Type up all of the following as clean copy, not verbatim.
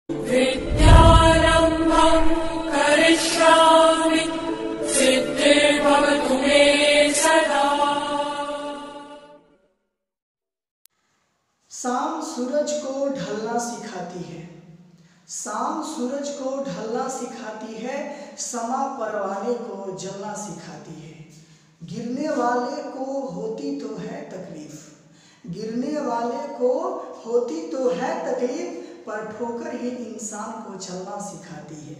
विद्यारम्भं करिष्यामि सिद्धिर्भवतु मे सदा। शाम सूरज को ढलना सिखाती है, शाम सूरज को ढलना सिखाती है, समा परवाने को जलना सिखाती है। गिरने वाले को होती तो है तकलीफ, गिरने वाले को होती तो है तकलीफ, पर ठोकर ही इंसान को चलना सिखाती है।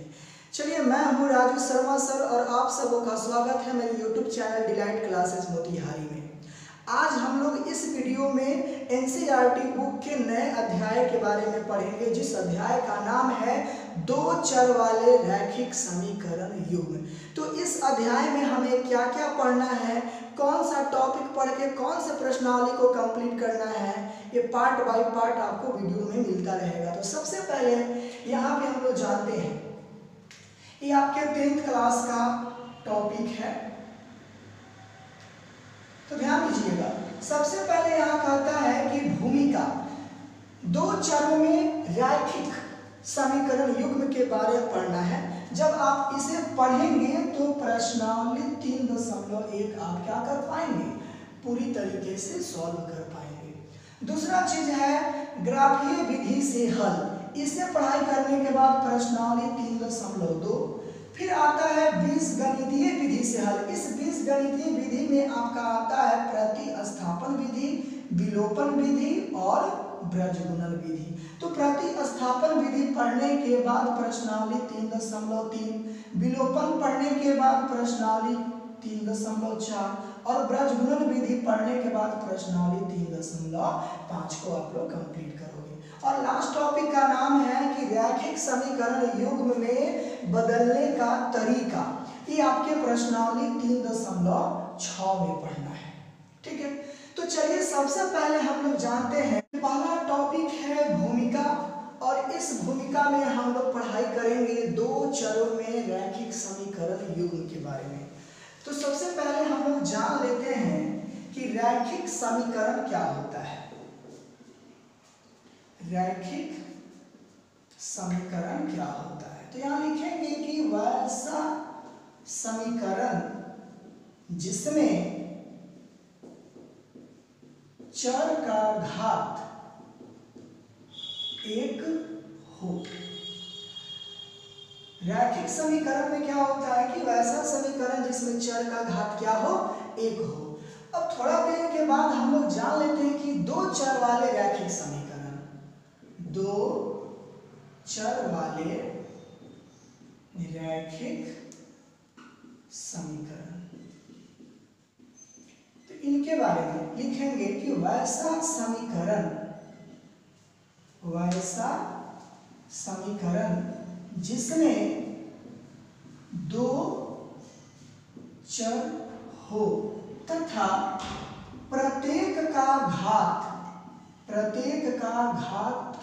चलिए, मैं हूँ राजू शर्मा सर और आप सबों का स्वागत है मेरे YouTube channel delight classes Motihari में। आज हम लोग इस वीडियो में NCERT बुक के नए अध्याय के बारे में पढ़ेंगे, जिस अध्याय का नाम है दो चर वाले रैखिक समीकरण युग्म। तो इस अध्याय में हमें क्या क्या पढ़ना है, कौन सा टॉपिक पढ़ के कौन से प्रश्नावली को कंप्लीट करना है, ये पार्ट बाय पार्ट आपको वीडियो में मिलता रहेगा। तो सबसे पहले यहाँ पे हम लोग जानते हैं, ये आपके 10th क्लास का टॉपिक है, तो ध्यान दीजिएगा। सबसे पहले यहाँ कहता है कि भूमिका, दो चरों में रैखिक समीकरण युग्म के बारे में पढ़ना है। जब आप इसे पढ़ेंगे तो प्रश्नावली 3.1 आप क्या कर पाएंगे, पूरी तरीके से सॉल्व कर पाएंगे। दूसरा चीज है ग्राफीय विधि से हल, इसे पढ़ाई करने के बाद प्रश्नावली 3.2। फिर आता है बीजगणितीय विधि से हल। इस बीजगणितीय विधि में आपका आता है प्रतिस्थापन विधि, विलोपन विधि और ब्रजगुणन विधि। तो प्रतिस्थापन विधि पढ़ने के बाद प्रश्नावली 3.3, विलोपन पढ़ने के बाद प्रश्नावली 3.4 और ब्रजगुणन विधि पढ़ने के बाद प्रश्नावली 3.5 को आप लोग कंप्लीट करोगे। और लास्ट टॉपिक का नाम है कि रैखिक समीकरण युग्म में बदलने का तरीका, ये आपके प्रश्नावली 3.6 में पढ़ना है। ठीक है, तो चलिए सबसे पहले हम लोग जानते हैं, पहला टॉपिक है भूमिका, और इस भूमिका में हम लोग पढ़ाई करेंगे दो चरों में रैखिक समीकरण युग्म के बारे में। तो सबसे पहले हम लोग जान लेते हैं कि रैखिक समीकरण क्या होता है। रैखिक समीकरण क्या होता है, तो यहां लिखेंगे कि वैसा समीकरण जिसमें चर का घात एक हो। रैखिक समीकरण में क्या होता है कि वैसा समीकरण जिसमें चर का घात क्या हो, एक हो। अब थोड़ा देर के बाद हम लोग जान लेते हैं कि दो चर वाले रैखिक समीकरण, दो चर वाले रैखिक समीकरण, तो इनके बारे में लिखेंगे कि वैसा समीकरण जिसमें दो चर हो तथा प्रत्येक का घात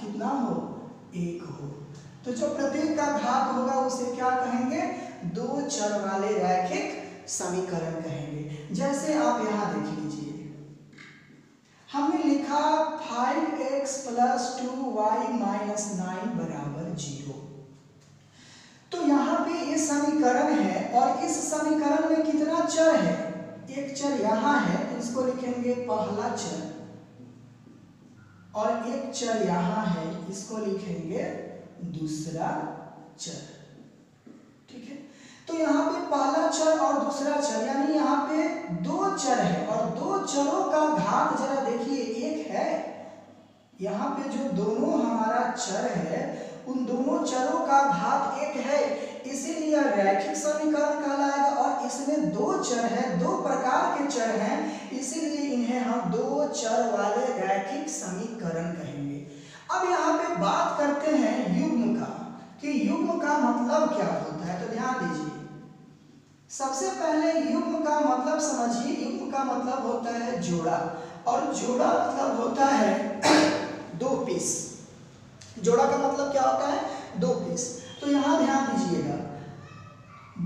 कितना हो, एक हो। तो जो प्रत्येक का घात होगा उसे क्या कहेंगे, दो चर वाले रैखिक समीकरण कहेंगे। जैसे आप यहां देख लीजिए, हमने लिखा 5x + 2y - 9 = 0। तो यहाँ पे ये समीकरण है और इस समीकरण में कितना चर है, एक चर यहाँ है, तो इसको लिखेंगे पहला चर, और एक चर यहाँ है, इसको लिखेंगे दूसरा चर। ठीक है, तो यहाँ पे पहला चर और दूसरा चर, यानी यहाँ पे दो चर है और दो चरों का घात जरा देखिए एक है। यहाँ पे जो दोनों हमारा चर है उन दोनों चरों का घात एक है, इसीलिए रैखिक समीकरण कहलाएगा। और इसमें दो चर है, दो प्रकार के चर हैं, इसीलिए इन्हें हम दो चर वाले रैखिक समीकरण कहेंगे। अब यहाँ पे बात करते हैं युग्म का, कि युग्म का मतलब क्या होता है। तो ध्यान दीजिए, सबसे पहले युग्म का मतलब समझिए। युग्म का मतलब होता है जोड़ा, और जोड़ा मतलब होता है दो पीस। जोड़ा का मतलब क्या होता है, दो पीस। तो यहां ध्यान दीजिएगा,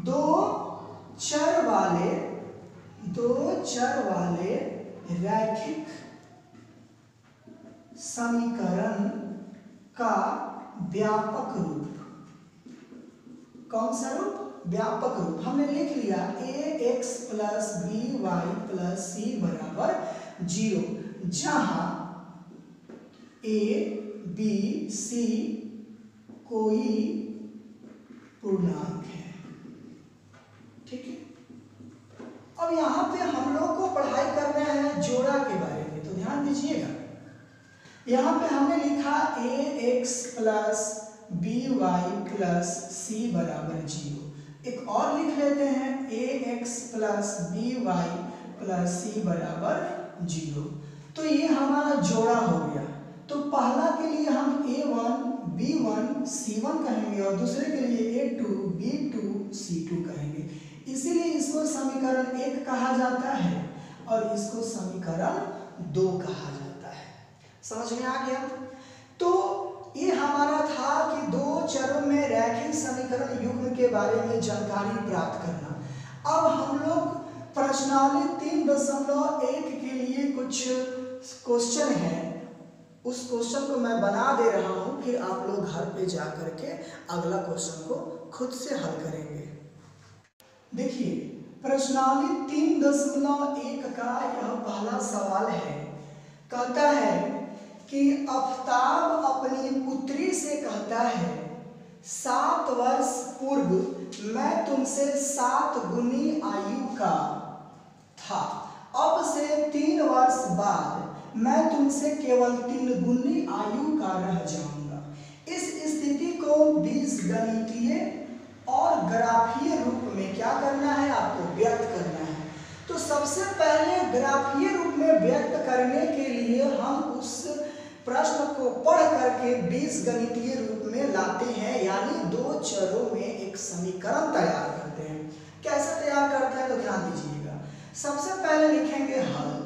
दो चर वाले रैखिक समीकरण का व्यापक रूप। कौन सा रूप? व्यापक रूप। हमने लिख लिया ax plus B Y plus C बराबर 0, जहां a b c कोई पूर्णांक है। ठीक है, अब यहां पे हम लोग को पढ़ाई करना है जोड़ा के बारे में, तो ध्यान दीजिएगा। यहां पे हमने लिखा ax plus B Y plus C बराबर 0। एक और लिख लेते हैं ax plus B Y plus C बराबर 0। तो ये हमारा जोड़ा हो गया। तो पहला के लिए हम a1 b1 c1 कहेंगे और दूसरे के लिए a2 b2 c2 कहेंगे। इसीलिए इसको समीकरण 1 कहा जाता है और इसको समीकरण 2 कहा जाता है। समझ में आ गया? तो ये हमारा था कि दो चरों में रैखिक समीकरण युग्म के बारे में जानकारी प्राप्त करना। अब हम लोग प्रश्नावली 3.1 के लिए कुछ क्वेश्चन है, उस क्वेश्चन को मैं बना दे रहा हूं, फिर आप लोग घर पे जा करके अगला क्वेश्चन को खुद से हल करेंगे। देखिए, प्रश्नावली 3.1 का यह पहला सवाल है। कहता है कि आफताब अपनी पुत्री से कहता है, 7 वर्ष पूर्व मैं तुमसे 7 गुनी आयु का था, अब से 3 वर्ष बाद मैं तुमसे केवल 3 गुनी आयु का रह जाऊंगा। इस स्थिति को बीजगणितीय और ग्राफीय रूप में क्या करना है? आपको व्यक्त करना है। तो सबसे पहले ग्राफीय रूप में व्यक्त करने के लिए हम उस प्रश्न को पढ़ करके बीजगणितीय रूप में लाते हैं, यानी दो चरों में एक समीकरण तैयार करते हैं। कैसे तैयार करते हैं तो ध्यान दीजिएगा। सबसे पहले लिखेंगे हल।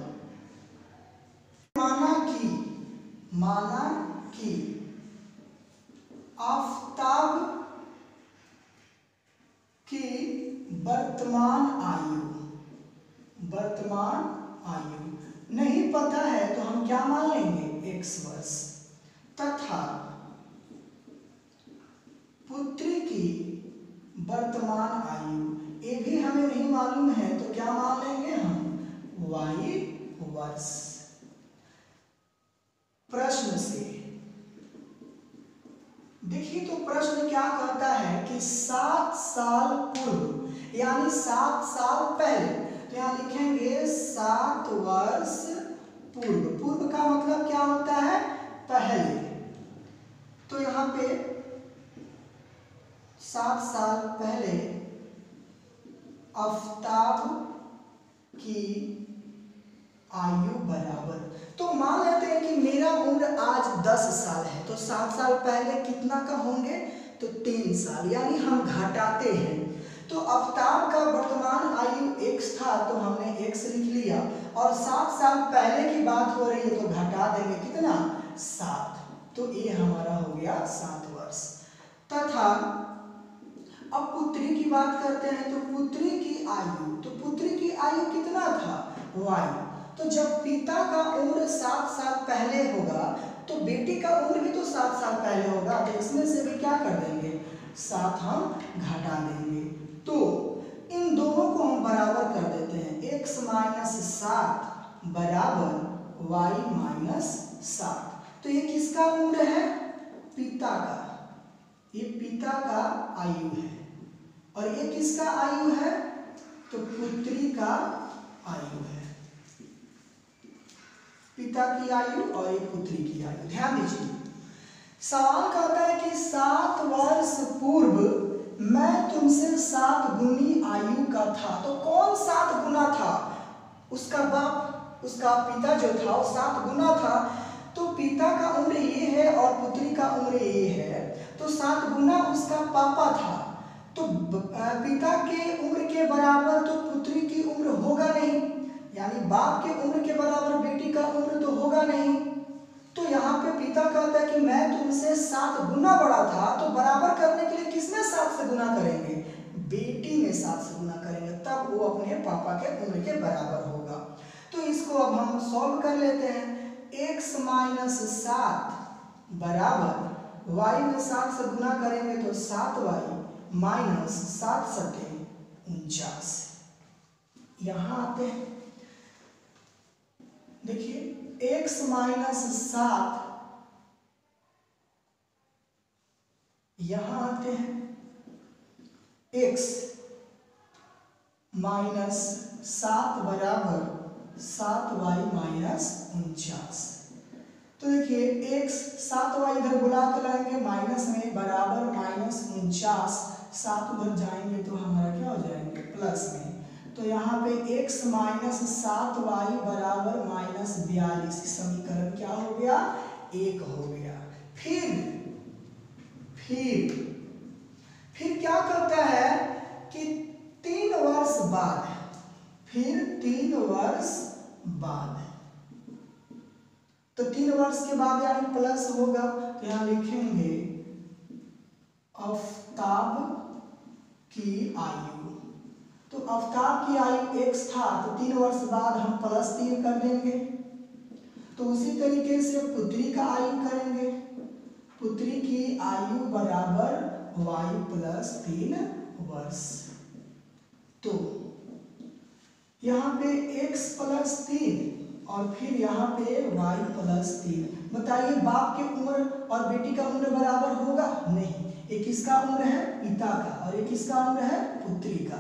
माना कि आफताब की वर्तमान आयु नहीं पता है तो हम क्या मान लेंगे? x वर्ष, तथा पुत्री की वर्तमान आयु ये भी हमें नहीं मालूम है तो क्या मान लेंगे हम? y वर्ष। प्रश्न से देखिए, तो प्रश्न क्या कहता है कि 7 साल पूर्व, यानी 7 साल पहले, तो यहां लिखेंगे 7 वर्ष पूर्व। पूर्व का मतलब क्या होता है? पहले। तो यहां पे 7 साल पहले आफताब की आयु बराबर, तो मान लेते हैं कि मेरा उम्र आज 10 साल है, तो 7 साल पहले कितना का होंगे? तो 3 साल, यानी हम घटाते हैं। तो आफताब का वर्तमान आयु x था तो हमने x लिख लिया, और 7 साल पहले की बात हो रही है तो घटा देंगे कितना? 7। तो ये हमारा हो गया 7 वर्ष। तथा अब पुत्री की बात करते हैं, तो पुत्री की आयु कितना था? y। तो जब पिता का उम्र 7 साल पहले होगा तो बेटी का उम्र भी तो 7 साल पहले होगा, तो इसमें से भी क्या कर देंगे? 7 हम घटा देंगे। तो इन दोनों को हम बराबर कर देते हैं। x - 7 बराबर y - 7। तो ये किसका उम्र है? पिता का। ये पिता का आयु है। और ये किसका आयु है? तो पुत्री का आयु है। पिता की आयु और एक पुत्री की आयु। ध्यान दीजिए, सवाल कहता है कि 7 वर्ष पूर्व मैं तुमसे 7 गुनी आयु का था। तो कौन 7 गुना था? उसका बाप, उसका पिता जो था वो 7 गुना था। तो पिता का उम्र ये है और पुत्री का उम्र ये है, तो 7 गुना उसका पापा था। तो पिता के उम्र के बराबर तो पुत्री की उम्र होगा नहीं, यानी बाप के उम्र के बराबर बेटी का उम्र तो होगा नहीं। तो यहाँ पे पिता कहता है कि मैं तुमसे 7 गुना बड़ा था, तो बराबर करने के लिए किसमें 7 से गुना करेंगे? बेटी में 7 से गुना करेंगे, तब वो अपने पापा के उम्र के बराबर होगा। तो इसको अब हम सॉल्व कर लेते हैं। x - 7 बराबर y में 7 से गुना करेंगे तो 7y माइनस 7 सटे 49। यहाँ आते हैं, देखिए x माइनस 7, यहाँ आते हैं x माइनस 7 बराबर 7y माइनस 49। तो देखिए x 7y इधर बुला के लाएंगे माइनस में, बराबर माइनस 49, 7 उधर जाएंगे तो हमारा क्या हो जाएंगे प्लस में। तो यहाँ पे x माइनस 7y बराबर माइनस 42, समीकरण क्या हो गया 1 हो गया। फिर क्या करता है कि 3 वर्ष बाद, फिर 3 वर्ष बाद, तो 3 वर्ष के बाद यानी प्लस होगा, तो यहाँ लिखेंगे आफताब की आयु। तो आफताब की आयु x था, तो 3 वर्ष बाद हम प्लस 3 कर देंगे। तो उसी तरीके से पुत्री का आयु करेंगे, पुत्री की आयु बराबर y प्लस 3 वर्ष। तो यहाँ पे x प्लस 3 और फिर यहाँ पे y प्लस 3। बताइए बाप की उम्र और बेटी का उम्र बराबर होगा नहीं, एक किसका उम्र है पिता का और एक किसका उम्र है पुत्री का,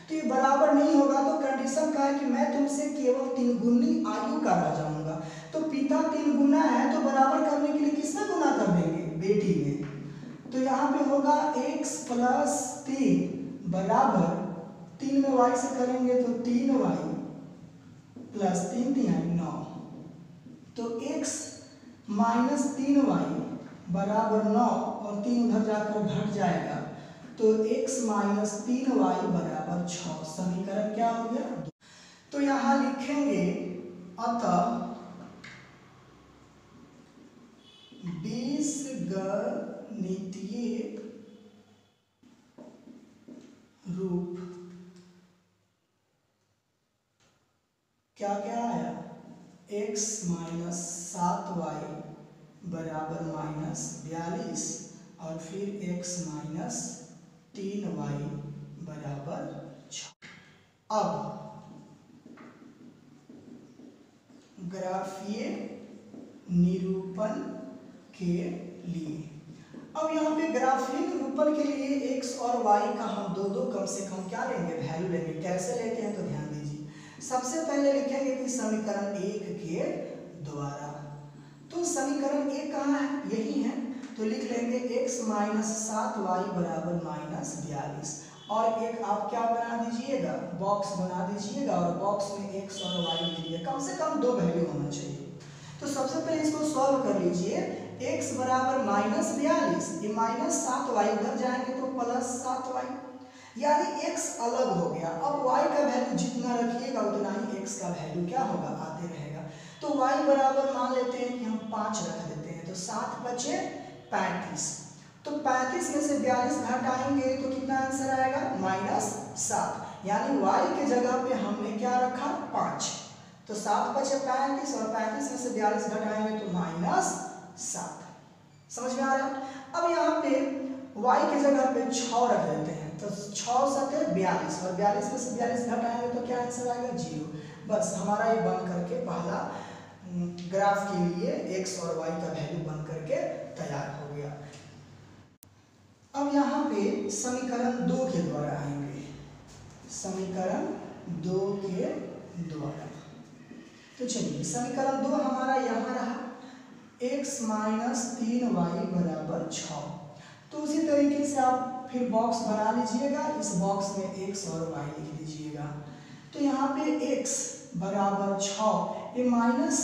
तो ये बराबर नहीं होगा। तो कंडीशन का है कि मैं तुमसे केवल 3 गुनी आयु का रह जाऊंगा। तो पिता 3 गुना है, तो बराबर करने के लिए किसमें गुना कर देंगे बेटी में। तो यहाँ पे होगा x प्लस 3 बराबर 3 में y से करेंगे तो 3y प्लस 3 3 9। तो x माइनस 3y बराबर 9 और 3 उधर जाकर घट जाएगा, तो x माइनस 3y बराबर 6। समीकरण क्या हो गया। तो यहाँ लिखेंगे अतः बीजगणितीय रूप क्या क्या आया, x माइनस 7y बराबर माइनस 42 और फिर x माइनस 3y बराबर 6। अब ग्राफीय निरूपण के लिए, अब यहाँ पे ग्राफीय निरूपण के लिए x और y का हम दो कम से कम क्या लेंगे वैल्यू लेंगे। कैसे लेते हैं तो ध्यान दीजिए। सबसे पहले लिखेंगे कि समीकरण 1 के द्वारा, तो समीकरण 1 कहाँ है यही है, तो लिख लेंगे x माइनस 7y बराबर माइनस 42 और एक आप क्या बना दीजिएगा बॉक्स बना दीजिएगा और बॉक्स में x और y लिख लीजिए, कम से कम 2 वैल्यू होना चाहिए। तो सबसे पहले इसको सॉल्व कर लीजिए। x बराबर माइनस 42, ये माइनस 7y उधर जाएंगे तो प्लस 7y, यानी x अलग हो गया। अब y का वैल्यू जितना रखिएगा उतना ही x का वैल्यू क्या होगा आते रहेगा। तो y बराबर मान लेते हैं कि हम 5 रख देते हैं, तो 7 बचे 35। तो 35 में से 42 घटाएंगे तो कितना आंसर आएगा माइनस 7, यानी y के जगह पे हमने क्या रखा 5। तो 7 बचे 35 और 35 में से 42 घटाएंगे तो माइनस 7। समझ में आ रहा है। अब यहाँ पे y के जगह पे 6 रख देते हैं, तो 6 सते 42 और 42 में से 42 घटाएंगे तो क्या आंसर आएगा 0। बस हमारा ये बन करके पहला ग्राफ के लिए x और y का वैल्यू बन करके तैयार हो गया। अब यहाँ पे समीकरण 2 के द्वारा आएंगे, समीकरण 2 के द्वारा। तो चलिए समीकरण 2 हमारा यहाँ रहा x माइनस 3y बराबर 6। तो उसी तरीके से आप फिर बॉक्स बना लीजिएगा, इस बॉक्स में x और y लिख लीजिएगा। तो यहाँ पे x बराबर 6, ये माइनस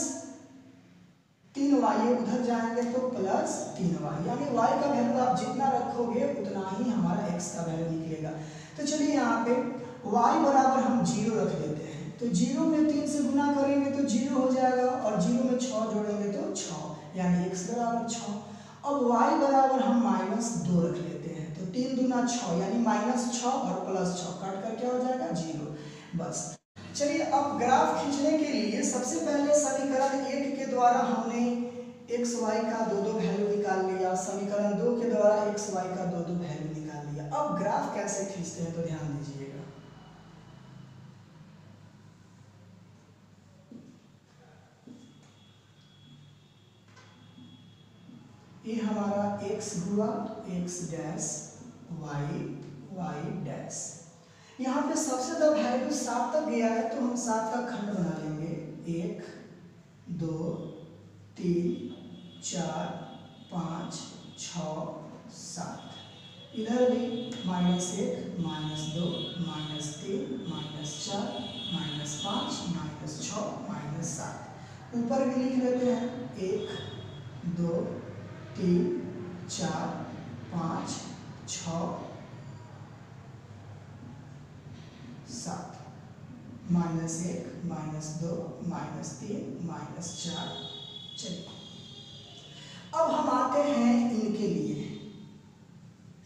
3y उधर जाएंगे तो प्लस 3y, यानी y का वैल्यू आप जितना रखोगे उतना ही हमारा x का वैल्यू निकलेगा। तो चलिए यहाँ पे y बराबर हम 0 रख देते हैं, तो 0 में 3 से गुना करेंगे तो 0 हो जाएगा और 0 में 6 जोड़ेंगे तो 6, यानी x बराबर 6। अब y बराबर हम माइनस 2 रख लेते हैं, तो 3 दूना 6 यानी माइनस 6 और प्लस 6 काट कर क्या हो जाएगा 0। बस चलिए अब ग्राफ खींचने के लिए सबसे पहले समीकरण 1 के द्वारा हमने एक्स वाई का दो वैल्यू निकाल लिया, समीकरण 2 के द्वारा एक्स वाई का दो वैल्यू निकाल लिया। अब ग्राफ कैसे खींचते हैं तो ध्यान दीजिएगा। ये हमारा x हुआ, x dash y, y dash. यहाँ पे सबसे जब वैल्यू 7 तक गया है तो हम 7 का खंड बना लेंगे। 1 2 3 4 5 6 7। इधर भी -1 -2 -3 -4 -5 -6 -7। ऊपर भी लिख लेते हैं 1 2 3 4 5 6 7 -1 -2 -3 -4। चलिए अब हम आते हैं इनके लिए।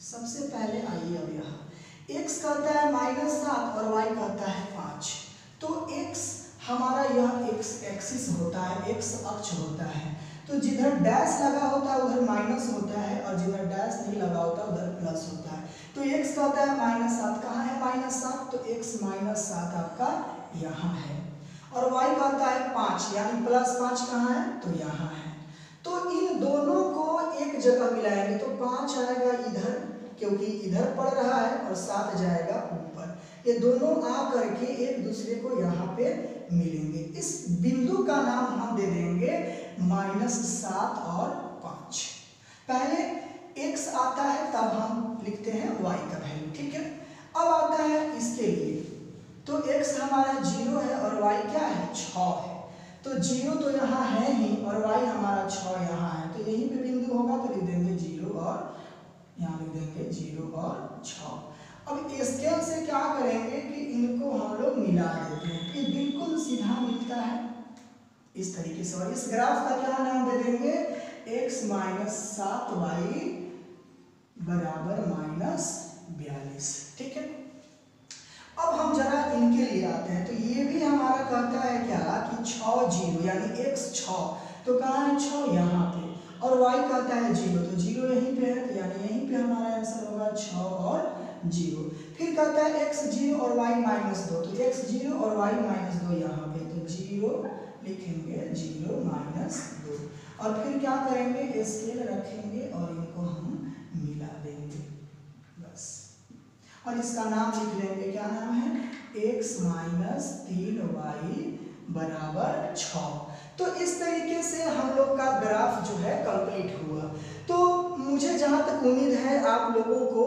सबसे पहले आइए अब यहाँ x कहता है -7 और y कहता है 5। तो x हमारा यह x एक्सिस होता है, x अक्ष होता है। तो जिधर डैश लगा होता है उधर माइनस होता है और जिधर डैश नहीं लगा होता उधर प्लस होता है। तो x कहता है -7, कहाँ है -7? तो x -7 आपका यहाँ है। और y कहता है 5 यानी +5 कहाँ है? तो यहाँ है। तो इन दोनों को एक जगह मिलाएंगे तो 5 आएगा इधर, क्योंकि इधर पड़ रहा है, और 7 जाएगा ऊपर। ये दोनों आ करके एक दूसरे को यहाँ पे मिलेंगे। इस बिंदु का नाम हम दे देंगे -7 और 5। पहले x आता है तब हम लिखते हैं y का वैल्यू, ठीक है। अब आता है इसके लिए, तो x हमारा 0 है और y क्या है? 6 है। तो 0 तो यहाँ है ही और y हमारा 6 यहाँ है, तो यहीं पे बिंदु होगा तो लिख देंगे 0 और यहाँ लिख देंगे 0 और 6। अब स्केल से क्या करेंगे कि इनको हम लोग मिला देते हैं, ये बिल्कुल सीधा मिलता है इस तरीके से। और इस ग्राफ का क्या नाम दे देंगे? x -7y बराबर -42, ठीक है। अब हम जरा इनके लिए आते हैं। तो ये भी हमारा कहता है क्या कि 6 0 यानी x 6, तो कहाँ है 6? यहाँ पे। और y कहता है 0, तो 0 यहीं पे है, तो यानी यहीं पे हमारा आंसर होगा 6 और 0। फिर कहता है x 0 और y -2, तो x 0 और y -2 यहाँ पे, तो 0 लिखेंगे 0 -2। और फिर क्या करेंगे? स्केल रखेंगे और इनको हम मिला देंगे बस। और इसका नाम लिख लेंगे, क्या नाम है? x -3y बराबर 6। तो इस तरीके से हम लोग का ग्राफ जो है कंप्लीट हुआ। तो मुझे जहाँ तक उम्मीद है आप लोगों को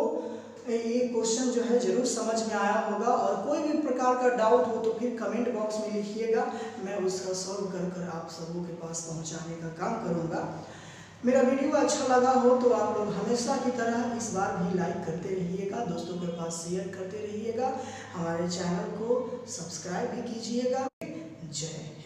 ये क्वेश्चन जो है जरूर समझ में आया होगा। और कोई भी प्रकार का डाउट हो तो फिर कमेंट बॉक्स में लिखिएगा, मैं उसका सॉल्व कर आप सबों के पास पहुँचाने का काम करूँगा। मेरा वीडियो अच्छा लगा हो तो आप लोग हमेशा की तरह इस बार भी लाइक करते रहिएगा, दोस्तों के पास शेयर करते रहिएगा, हमारे चैनल को सब्सक्राइब भी कीजिएगा। जय हिंद।